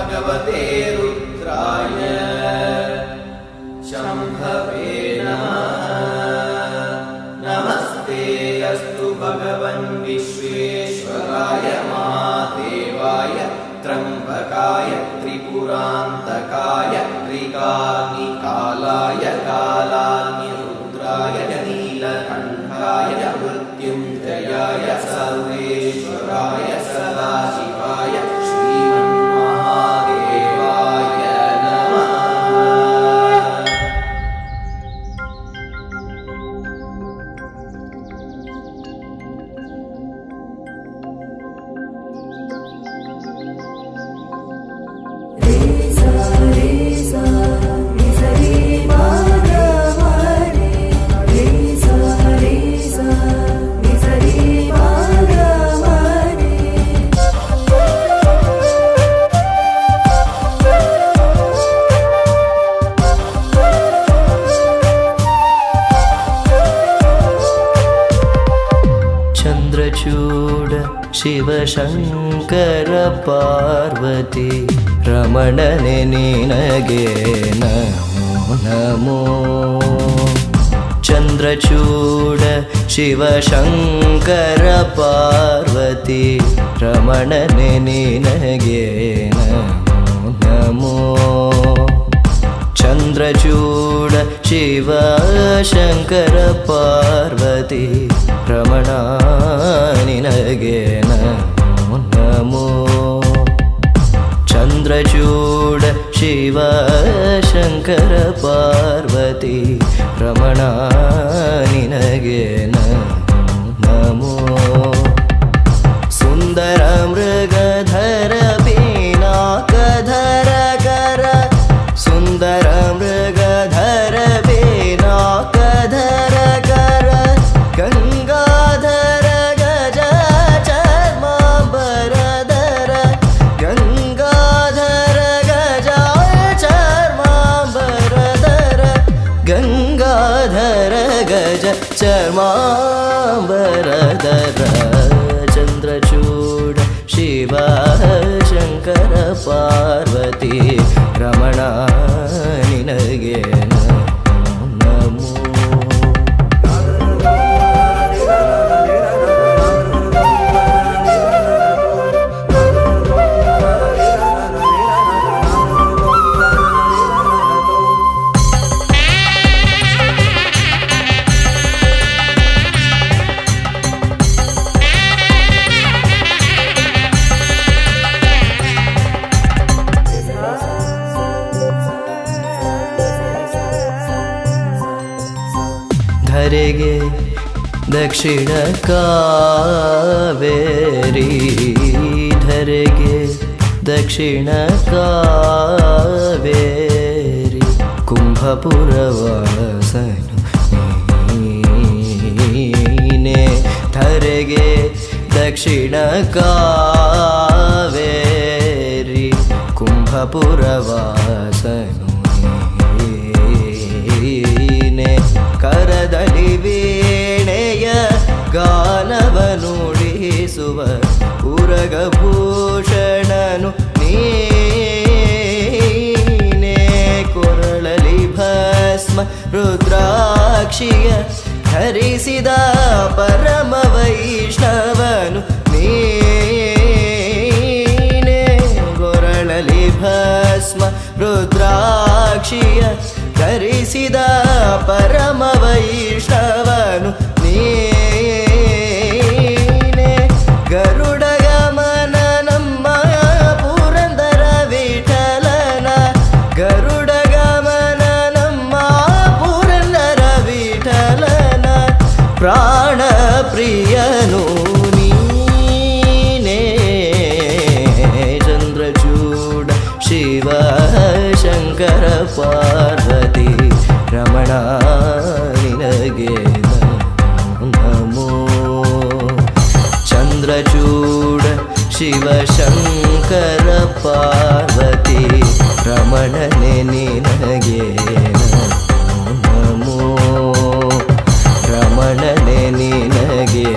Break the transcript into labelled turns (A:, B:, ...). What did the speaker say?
A: भगवते रुद्राय शम्भवे नमस्ते अस्तु भगवन् विश्वेश्वराय महादेवाय त्र्यम्बकाय त्रिपुरान्तकाय त्रिकाग्निकालाय कालाग्निरुद्राय नीलकण्ठाय मृत्युञ्जयाय सर्वेश्वराय सदाशिवाय श्रीमन्महादेवाय नमः।
B: ಚಂದ್ರಚೂಡ ಶಿವಶಂಕರ ಪಾರ್ವತಿ ರಮಣನೆ ನಿನಗೆ ನಮೋ ನಮೋ. ಚಂದ್ರಚೂಡ ಶಿವಶಂಕರ ಪಾರ್ವತಿ ರಮಣನೆ ನಿನಗೆ ನಮೋ ನಮೋ. ಚಂದ್ರಚೂಡ ಶಿವ ಶಂಕರ ಪಾರ್ವತಿ ರಮಣ ನಿನಗೆ ನಮೋ ನಮೋ. ಚಂದ್ರಚೂಡ ಶಿವ ಶಂಕರ ಪಾರ್ವತಿ ರಮಣ ನಿನಗೆ ನಮೋ ನಮೋ. ಸುಂದರ ಮೃಗಧರ ಪಿನಾಕಧರ ಕರ ಸುಂದರ ಮೃಗಧರ ಪಿನಾಕಧರ ಕರ ಗಂಗಾಧರ ಗಜ ಚರ್ಮಾಂಬರಧರ ಗಂಗಾಧರ ಗಜ ಚರ್ಮಾಂಬರಧರ ಗಂಗಾಧರ ಗಜ ಚರ್ಮಾಂಬರಧರ. ಚಂದ್ರಚೂಡ ಶಿವ ಶಂಕರ ಪಾರ್ವತಿ ರಮಣ ನಿನಗೆ ನಮೋ ನಮೋ. ಧರೆಗೆ ದಕ್ಷಿಣ ಕಾವೇರಿ ಧರೆಗೆ ದಕ್ಷಿಣ ಕಾವೇರಿ ಕುಂಭಪುರವಾಸನು ನೀನೆ. ಧರೆಗೆ ದಕ್ಷಿಣ ಕಾವೇರಿ ಕುಂಭಪುರವಾಸನು ನೀನೆ. ಕರದಲ್ಲಿ ವೀಣೆಯ ಗಾನವ ನುಡಿಸುವ ಉರಗಭೂಷಣನು ನೀನೆ. ಕೊರಳಲಿ ಭಸ್ಮ ರುದ್ರಾಕ್ಷಿಯ ಧರಿಸಿದ ಪರಮ ವೈಷ್ಣವನು ನೀನೆ. ಕೊರಳಲಿ ಭಸ್ಮ ರುದ್ರಾಕ್ಷಿಯ ಧರಿಸಿದ ಪರಮ ವೈಷ್ಣವನು ನೀನೆ. ಗರುಡ ಗಮನ ನಮ್ಮ ಪುರಂದರ ವಿಠಲನ ಗರುಡ ಗಮನ ನಮ್ಮ ಪುರಂದರ ವಿಠಲನ ಪ್ರಾಣ ಪ್ರಿಯನು ನೀನೆ. ಚಂದ್ರಚೂಡ ಶಿವ ಶಂಕರ ಪಾರ್ವತಿ ರಮಣ ನಿನಗೆ ನಮೋ ನಮೋ. ಚಂದ್ರಚೂಡ ಶಿವ ಶಂಕರ ಪಾರ್ವತಿ ರಮಣನೆ ನಿನಗೆ ನಮೋ ನಮೋ. ರಮಣನೆ ನಿನಗೆ